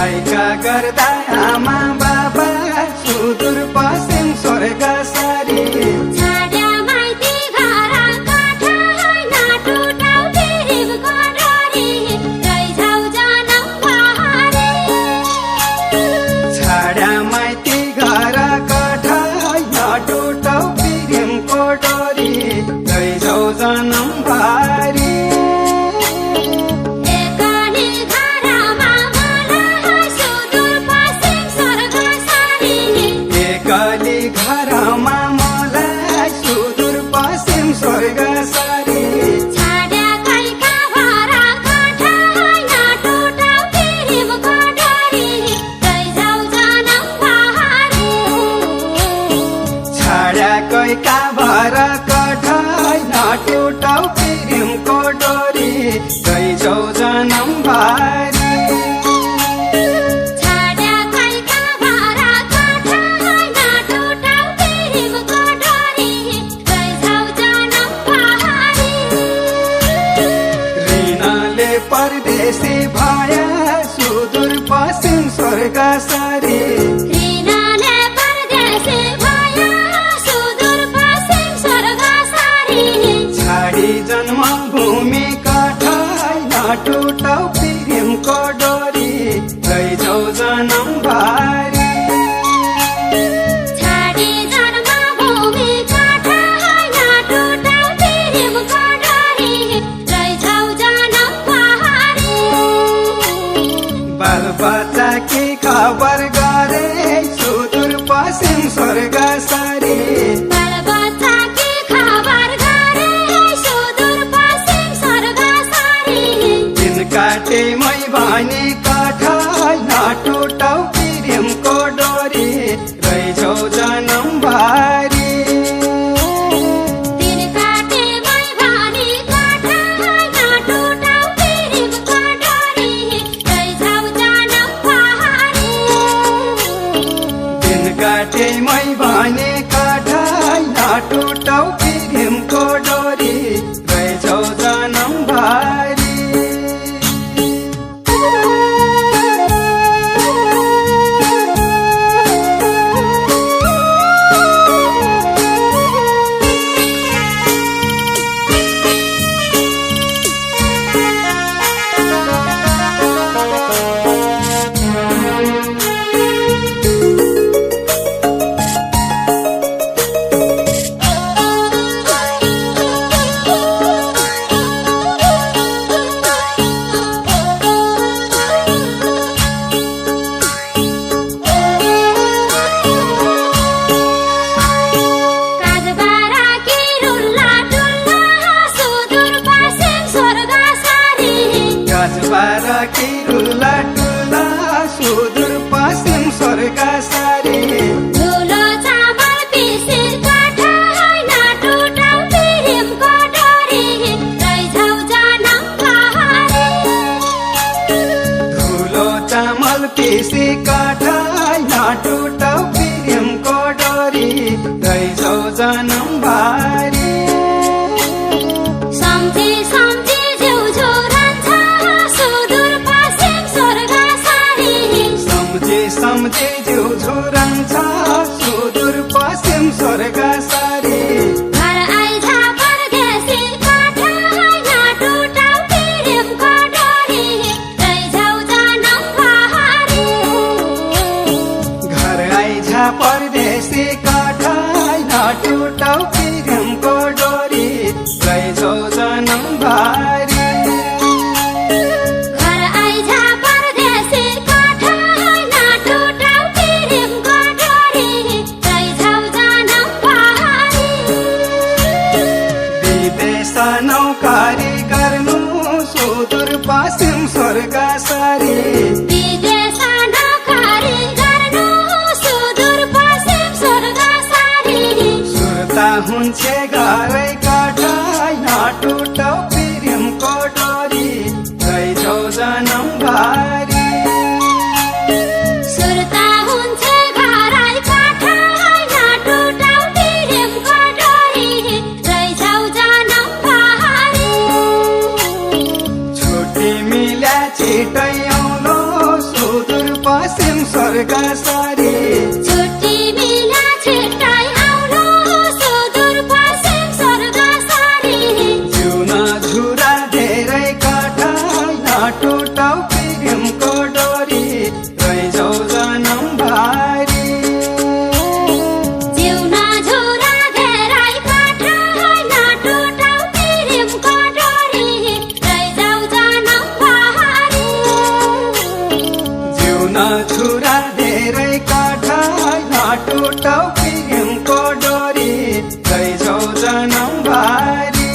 कैका गर्दा आमा बाबा सुदूर पश्चिम स्वर्ग सारी छाड्या माइती घर काठा होइन टुटाउ पिरिमको डोरी लैजाऊ जनम बहारी छाड्या माइती घर काठा होइन टुटाउ पिरिमको डोरी लैजाऊ जनम बहारी घरमा मलाई सुदूर पश्चिम स्वर्ग सारी छाड्या कैका घर काठा होइन टुटाउ पिरिमको डोरी लैजाऊ जनम बहारी छाड्या कैका भर काठा होइन टुटाउ पिरिमको डोरी लैजाऊ जनम भारी परदेशी भया सुदूर पश्चिम स्वर्ग सारी ऋणाले परदेशी भया सुदूर पश्चिम स्वर्ग सारी छाडी जन्मभूमि काठा होइन टुटाउ पिरिमको डोरी लैजाऊ जनम भारी छाडी जन्मभूमि काठा होइन टुटाउ पिरिमको डोरी लैजाऊ जनम बहारी बालबच्चा के खबर गरे सुदूर पश्चिम स्वर्ग सारी बालबच्चा के खबर गरे सुदूर पश्चिम स्वर्ग सारी दिन काटे मै भने काठा होइन टुटाउ पिरिमको डोरी लैजाऊ जनम भारी दिन काटे मै भने काठा होइन टुटाउ पिरिमको डोरी लैजाऊ जनम बहारी दिन काटे मै भने काठा होइन टुटाउ पिरिमको डोरी लैजाऊ जनम भारी गाजबारा की रुल्ला टुल्ला सुदूर पश्चिम स्वर्ग सारी धुलो चामल पिसे काठा होइन टुटाउ पिरिमको डोरी लैजाऊ जनम बहारी धुलो चामल पिसी काठा होइन टुटाउ पिरिमको डोरी लैजाऊ जनम भारी सम्झी सम्झी जिउ झुरन्छ सुदूर पश्चिम स्वर्ग सारी सम्झे सम्झे जिउ झुरन्छ सुदूर पश्चिम स्वर्ग सारी घर आइज परदेशी काठा होइन टुटाउ पिरिमको डोरी लैजाऊ जनम बहारी घर आइज परदेशी काठा होइन टुटाउ पिरिमको डोरी लैजाऊ जनम भारी घर आइज परदेशी काठा होइन टुटाउ पिरिमको डोरी लैजाऊ जनम बहारी विदेश नौकरी गर्नु सुदूर पश्चिम स्वर्ग सारी विदेश नोकरी गर्नु सुदूर पश्चिम स्वर्ग सारी सुर्ता हुन्छ घरै काठा होइन टुटाउ पिरिमको डोरी लैजाऊ जनम भारी सुर्ता हुन्छ घरै काठा होइन टुटाउ पिरिमको डोरी लैजाऊ जनम बहारी छुट्टी मिल्या छिटै आउनु सुदूर स्वर्ग सारी छुट्टी मिला छिट्टै आउनु सुदूर पश्चिम स्वर्ग सारी जिउन झुरा धेरै कठै नटुटौ प्रेमको डोरी रैजाउ जनम भारी जिउन झुरा धेरै कठै नटुटौ प्रेमको डोरी रैजाउ जनम भारी जिउन झुरा धेरै कठै नटुटौ प्रेमको डोरी रैजाउ जनम भारी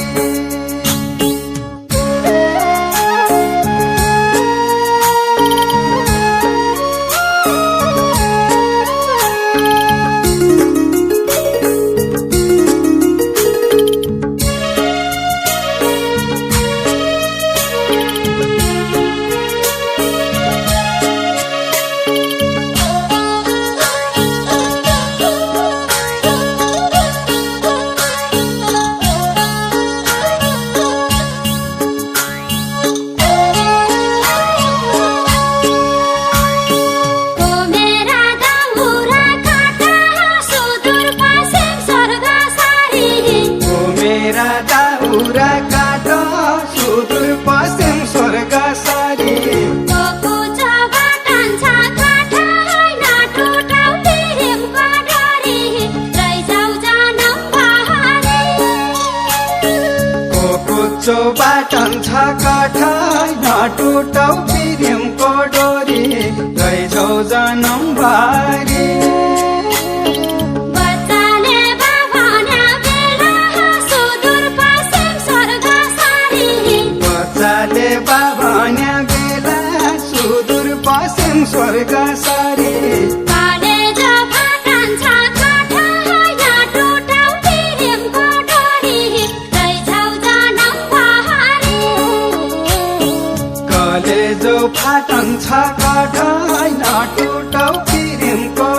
ओ मेरा दाउरा काटा सुदूर पश्चिम स्वर्ग सारी ओ मेरा दाउरा काटो सुदूर पश्चिम स्वर्ग सारी कोको चबाटन्छ काठै नटुटौ प्रेमको डोरी रैजाउ जनम भारी कुचो बाटन्छ कठै नटुटौ प्रेमको डोरी रैजाउ जनम भारी बच्चाले बाभन्या बेला सुदूर पश्चिम स्वर्ग सारी बच्चाले बाभन्या बेला सुदूर पश्चिम स्वर्ग सारी कालेजो फाटन्छ काठै नटुटौ प्रेमको डोरी रैजाउ जनम भारी कलेजो फाटन्छ कठै नटुटौ प्रेमको